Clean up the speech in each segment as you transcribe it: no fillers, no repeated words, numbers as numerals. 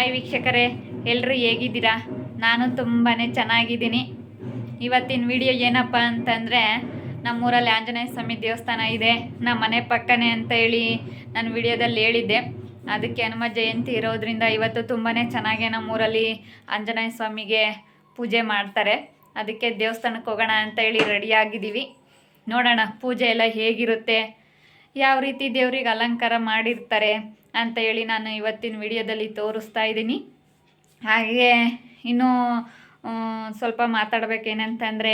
Hi ವೀಕ್ಷಕರೇ, ಎಲ್ಲರೂ ಹೇಗಿದ್ದೀರಾ? ನಾನು ತುಂಬಾ ಚೆನ್ನಾಗಿದ್ದೀನಿ. ಇವತ್ತಿನ ವಿಡಿಯೋ ಏನಪ್ಪ ಅಂತಂದರೆ, ನಮ್ಮೂರಲ್ಲಿ ಆಂಜನೇಯ ಸ್ವಾಮಿ ದೇವಸ್ಥಾನ ಇದೆ, ನಮ್ಮ ಮನೆ ಪಕ್ಕನೇ ಅಂತ ಹೇಳಿ ನಾನು ವಿಡಿಯೋದಲ್ಲಿ ಹೇಳಿದ್ದೆ. ಅದಕ್ಕೆ ಹನುಮ ಜಯಂತಿ ಇರೋದ್ರಿಂದ ಇವತ್ತು ತುಂಬಾ ಚೆನ್ನಾಗಿ ನಮ್ಮೂರಲ್ಲಿ ಆಂಜನೇಯ ಸ್ವಾಮಿಗೆ ಪೂಜೆ ಮಾಡ್ತಾರೆ. ಅದಕ್ಕೆ ದೇವಸ್ಥಾನಕ್ಕೆ ಹೋಗೋಣ ಅಂತ ಹೇಳಿ ರೆಡಿಯಾಗಿದ್ದೀವಿ. ನೋಡೋಣ ಪೂಜೆ ಎಲ್ಲ ಹೇಗಿರುತ್ತೆ, ಯಾವ ರೀತಿ ದೇವ್ರಿಗೆ ಅಲಂಕಾರ ಮಾಡಿರ್ತಾರೆ ಅಂತ ಹೇಳಿ ನಾನು ಇವತ್ತಿನ ವಿಡಿಯೋದಲ್ಲಿ ತೋರಿಸ್ತಾ ಇದ್ದೀನಿ. ಹಾಗೆ ಇನ್ನೂ ಸ್ವಲ್ಪ ಮಾತಾಡಬೇಕೇನಂತಂದರೆ,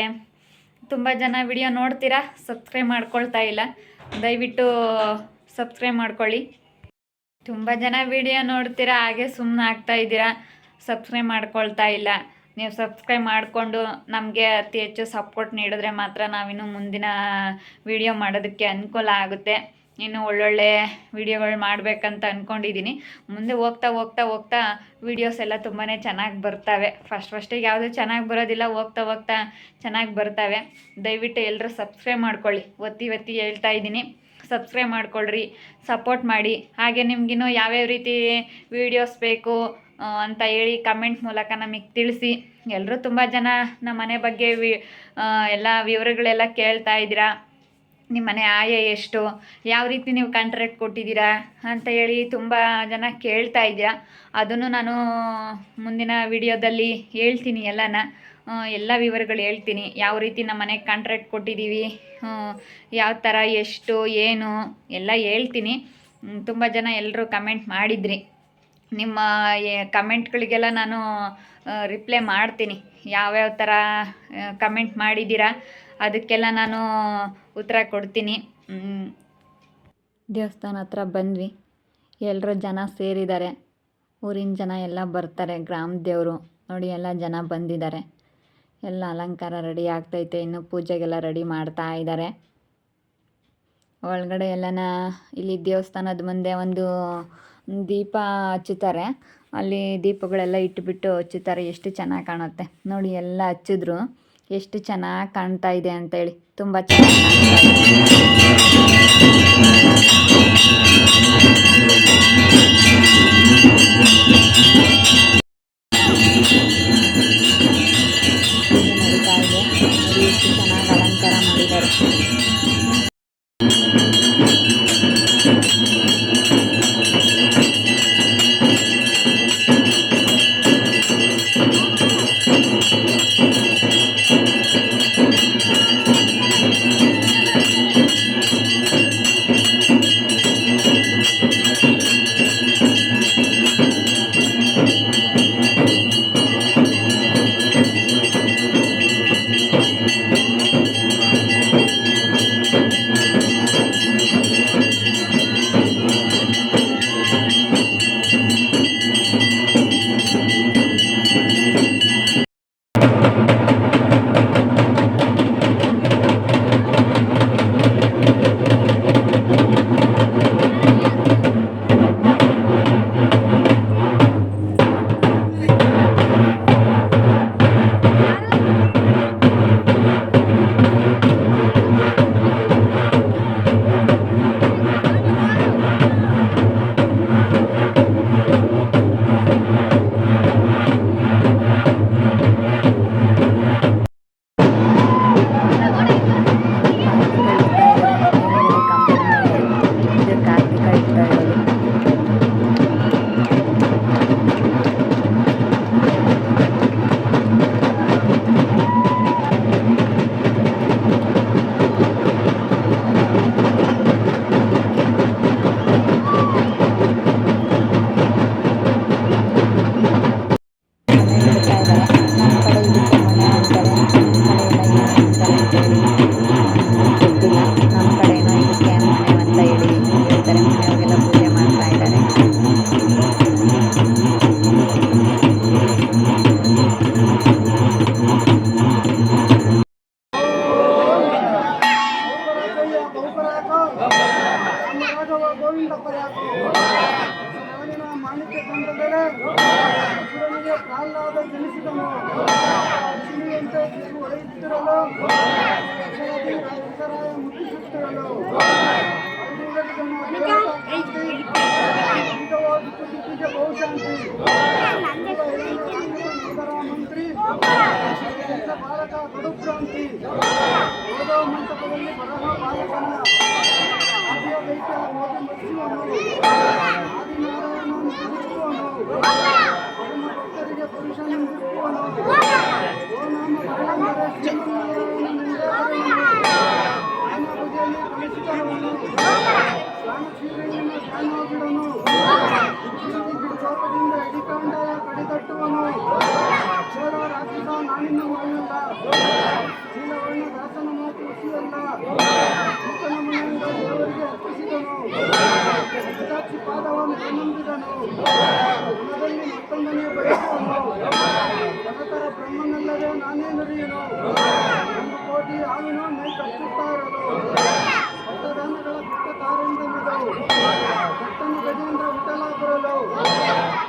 ತುಂಬ ಜನ ವಿಡಿಯೋ ನೋಡ್ತೀರಾ, ಸಬ್ಸ್ಕ್ರೈಬ್ ಮಾಡ್ಕೊಳ್ತಾ ಇಲ್ಲ. ದಯವಿಟ್ಟು ಸಬ್ಸ್ಕ್ರೈಬ್ ಮಾಡ್ಕೊಳ್ಳಿ. ತುಂಬ ಜನ ವಿಡಿಯೋ ನೋಡ್ತೀರಾ, ಹಾಗೆ ಸುಮ್ಮನೆ ಆಗ್ತಾ ಇದ್ದೀರಾ, ಸಬ್ಸ್ಕ್ರೈಬ್ ಮಾಡ್ಕೊಳ್ತಾ ಇಲ್ಲ. ನೀವು ಸಬ್ಸ್ಕ್ರೈಬ್ ಮಾಡಿಕೊಂಡು ನಮಗೆ ಅತಿ ಹೆಚ್ಚು ಸಪೋರ್ಟ್ ನೀಡಿದ್ರೆ ಮಾತ್ರ ನಾವಿನ್ನು ಮುಂದಿನ ವಿಡಿಯೋ ಮಾಡೋದಕ್ಕೆ ಅನುಕೂಲ ಆಗುತ್ತೆ. ಇನ್ನು ಒಳ್ಳೊಳ್ಳೆ ವಿಡಿಯೋಗಳು ಮಾಡಬೇಕಂತ ಅಂದ್ಕೊಂಡಿದ್ದೀನಿ. ಮುಂದೆ ಹೋಗ್ತಾ ಹೋಗ್ತಾ ಹೋಗ್ತಾ ವಿಡಿಯೋಸ್ ಎಲ್ಲ ತುಂಬಾ ಚೆನ್ನಾಗಿ ಬರ್ತವೆ. ಫಸ್ಟಿಗೆ ಯಾವುದೂ ಚೆನ್ನಾಗಿ ಬರೋದಿಲ್ಲ, ಹೋಗ್ತಾ ಹೋಗ್ತಾ ಚೆನ್ನಾಗಿ ಬರ್ತವೆ. ದಯವಿಟ್ಟು ಎಲ್ಲರೂ ಸಬ್ಸ್ಕ್ರೈಬ್ ಮಾಡ್ಕೊಳ್ಳಿ. ಒತ್ತಿ ಹೇಳ್ತಾ ಇದ್ದೀನಿ, ಸಬ್ಸ್ಕ್ರೈಬ್ ಮಾಡ್ಕೊಳ್ರಿ, ಸಪೋರ್ಟ್ ಮಾಡಿ. ಹಾಗೆ ನಿಮಗಿನ್ನೂ ಯಾವ್ಯಾವ ರೀತಿ ವಿಡಿಯೋಸ್ ಬೇಕು ಅಂತ ಹೇಳಿ ಕಮೆಂಟ್ ಮೂಲಕ ನಮಗೆ ತಿಳಿಸಿ. ಎಲ್ಲರೂ ತುಂಬ ಜನ ನಮ್ಮ ಮನೆ ಬಗ್ಗೆ ಎಲ್ಲ ವಿವರಗಳೆಲ್ಲ ಕೇಳ್ತಾ ಇದ್ದೀರಾ. ನಿಮ್ಮ ಮನೆ ಆಯ ಎಷ್ಟು, ಯಾವ ರೀತಿ ನೀವು ಕಾಂಟ್ರಾಕ್ಟ್ ಕೊಟ್ಟಿದ್ದೀರಾ ಅಂತ ಹೇಳಿ ತುಂಬ ಜನ ಕೇಳ್ತಾ ಇದ್ದೀರಾ. ಅದನ್ನು ನಾನು ಮುಂದಿನ ವಿಡಿಯೋದಲ್ಲಿ ಹೇಳ್ತೀನಿ. ಎಲ್ಲ ವಿವರಗಳು ಹೇಳ್ತೀನಿ. ಯಾವ ರೀತಿ ನಮ್ಮ ಮನೆಗೆ ಕಾಂಟ್ರಾಕ್ಟ್ ಕೊಟ್ಟಿದ್ದೀವಿ, ಯಾವ ಥರ ಎಷ್ಟು ಏನು ಎಲ್ಲ ಹೇಳ್ತೀನಿ. ತುಂಬ ಜನ ಎಲ್ಲರೂ ಕಮೆಂಟ್ ಮಾಡಿದ್ರಿ. ನಿಮ್ಮ ಕಮೆಂಟ್ಗಳಿಗೆಲ್ಲ ನಾನು ರಿಪ್ಲೈ ಮಾಡ್ತೀನಿ. ಯಾವ್ಯಾವ ಥರ ಕಮೆಂಟ್ ಮಾಡಿದ್ದೀರಾ ಅದಕ್ಕೆಲ್ಲ ನಾನು ಉತ್ತರ ಕೊಡ್ತೀನಿ. ದೇವಸ್ಥಾನ ಹತ್ರ ಬಂದ್ವಿ, ಎಲ್ಲರೂ ಜನ ಸೇರಿದ್ದಾರೆ. ಊರಿನ ಜನ ಎಲ್ಲ ಬರ್ತಾರೆ. ಗ್ರಾಮ ದೇವರು ನೋಡಿ, ಎಲ್ಲ ಜನ ಬಂದಿದ್ದಾರೆ. ಎಲ್ಲ ಅಲಂಕಾರ ರೆಡಿ ಆಗ್ತೈತೆ. ಇನ್ನು ಪೂಜೆಗೆಲ್ಲ ರೆಡಿ ಮಾಡ್ತಾ ಇದ್ದಾರೆ. ಒಳಗಡೆ ಎಲ್ಲನ ಇಲ್ಲಿ ದೇವಸ್ಥಾನದ ಮುಂದೆ ಒಂದು ದೀಪ ಹಚ್ಚುತ್ತಾರೆ. ಅಲ್ಲಿ ದೀಪಗಳೆಲ್ಲ ಇಟ್ಟುಬಿಟ್ಟು ಹಚ್ಚುತ್ತಾರೆ. ಎಷ್ಟು ಚೆನ್ನಾಗಿ ಕಾಣುತ್ತೆ ನೋಡಿ. ಎಲ್ಲ ಹಚ್ಚಿದ್ರು ಎಷ್ಟು ಚೆನ್ನಾಗಿ ಕಾಣ್ತಾ ಇದೆ ಅಂತೇಳಿ, ತುಂಬ ಚೆನ್ನಾಗಿ ನಡೀತಾ ಇದೆ. ನೋಡಿ ಎಷ್ಟು ಚೆನ್ನಾಗಿ ಅಲಂಕಾರ ಮಾಡಿದ್ದಾರೆ. ಪ್ರಹ್ಲಾದ ಜನಿಸಿದನು. ಶಿಲೆಯಂತೆ ಹೊಳೆಯುತ್ತಿರಲು ಮುಟ್ಟಿಸುತ್ತಿರಲು ಬಹುಶಾಂತಿ ಬಾಲಕ ಗಡುಕ್ರಾಂತಿ ಓದೋ ಮಂಟಪದಲ್ಲಿ ಬರಹ ಬಾಲಕನ ಆದ್ಯ ದೈತ್ಯ ಮೋದಿ ಮತ್ಸ್ಯವನು ಆದಿನಾರಾಯಣ ನಿರುವನು ಪರಮ ಭಕ್ತರಿಗೆ ಪುರುಷನೆಂದಿರುವನು ಓ ನಾಮ ಬರಳೆಂದರೆ ಶ್ರೀಮನ್ನಾರಾಯಣ ಜ್ಞಾನ ಬಗೆಯಲ್ಲಿ ಕಲಿಸಿದವನು ಜ್ಞಾನಶೀಲಿನ ಜ್ಞಾನೋಗಿಡನು ಗಿಡಕೋಪದಿಂದ ಇಡಿಕಾಂಡಯ ಕಡಿತಟ್ಟುವನು ಅಕ್ಷರ ರಾಕ್ಷಸ ನಾನಿನ್ನ ಮಗನಲ್ಲ ಶೀಲವರ್ಣ ದಾಸನ ಮಾತು ರುಚಿಯಲ್ಲ ಈತನ ಮನೆಯಿಂದ ದೇವರಿಗೆ ಅರ್ಪಿಸಿದನು ಸಾಕ್ಷಿ ಪಾದವನ್ನು ನಂಬಿದನು ಮನದಲ್ಲಿ ಮತ್ತೊಂದನೇ ಬಯಸುವನು ಜಗತರ ಬ್ರಹ್ಮನಲ್ಲದೆ ನಾನೇ ನುಡಿಯನು ಒಂದು ಕೋಟಿ ಹಾವಿನ ಮೈ ಕಚ್ಚುತ್ತಾ ಇರಲು ಭಕ್ತದಾನಗಳ ಬಿಟ್ಟ ತಾರೆಂದೆಂಬುದು ಭಕ್ತನ ಗಜೇಂದ್ರ ವಿಠಲ ಬರಲು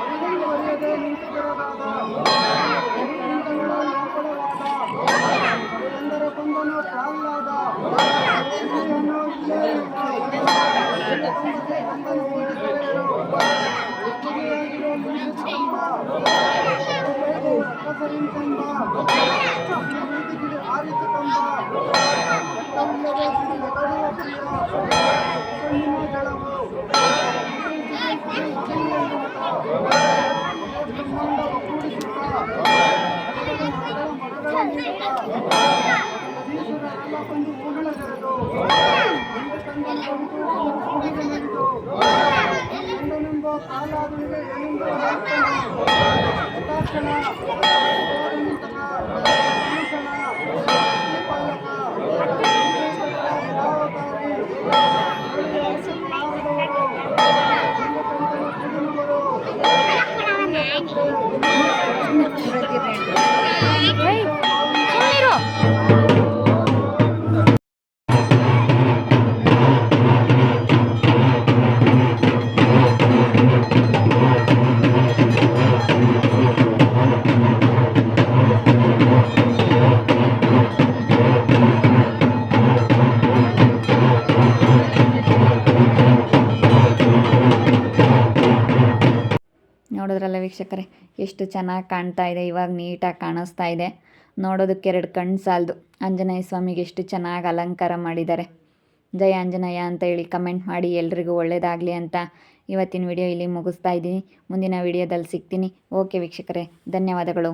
ಅವನಿಗೆ ಒರೆಯದೆ ನಿಂತು ಬರದಾದ ಲಿಂಗಗಳ ಲಾಪಡವಾದ ಎಂದರ ಬಂದನು ಪ್ರಹ್ಲಾದ ಇಲ್ಲಿಯನು ಇಲ್ಲೇ ಇಲ್ಲ ಬಂದನು ಓಡಿ ಕರೆಯಲು ಒಪ್ಪಿಗೆಯಾಗಿರೋ ನಿಂತಿದ್ದಂಬ ರಕ್ಕಸರಿಂತೆಂಬ ಆರಿತು ಕಂಬ ಬೆಟ್ಟವಿಲ್ಲದೆ ಸಿಡಿಲೆಗಡುವ ಪ್ರಿಯ ಕಣ್ಣಿನ ಜಳವು ಬ್ರಹ್ಮಾಂಡ ಒಗ್ಗೂಡಿಸುತ್ತ ಮರಗಳ ನದೀಸುರರೆಲ್ಲ ಬಂದು ಹೂಗಳದೆರೆದು ಒಂದು ತಂದೆಂದು ಹೂವಿಗೆ ನಡೆದು ಗಂಡನೆಂಬ ಕಾಲಾದುಳಿಗೆ ಏನೆಂದು ಯಥಾಕ್ಷಣ ನಿಂತಕ ಭೂಷಣ ಪಾಲಕ ಯಥಾವತಾರಿ ನೋಡಿದ್ರಲ್ಲ ವೀಕ್ಷಕರೇ, ಎಷ್ಟು ಚೆನ್ನಾಗಿ ಕಾಣ್ತಾ ಇದೆ. ಇವಾಗ ನೀಟಾಗಿ ಕಾಣಿಸ್ತಾ ಇದೆ. ನೋಡೋದಕ್ಕೆ 2 ಕಣ್ಣು ಸಾಲದು. ಆಂಜನೇಯ ಸ್ವಾಮಿಗೆ ಎಷ್ಟು ಚೆನ್ನಾಗಿ ಅಲಂಕಾರ ಮಾಡಿದ್ದಾರೆ. ಜಯ ಆಂಜನೇಯ ಅಂತ ಹೇಳಿ ಕಮೆಂಟ್ ಮಾಡಿ. ಎಲ್ರಿಗೂ ಒಳ್ಳೆಯದಾಗಲಿ ಅಂತ ಇವತ್ತಿನ ವಿಡಿಯೋ ಇಲ್ಲಿ ಮುಗಿಸ್ತಾ ಇದ್ದೀನಿ. ಮುಂದಿನ ವಿಡಿಯೋದಲ್ಲಿ ಸಿಗ್ತೀನಿ. ಓಕೆ ವೀಕ್ಷಕರೇ, ಧನ್ಯವಾದಗಳು.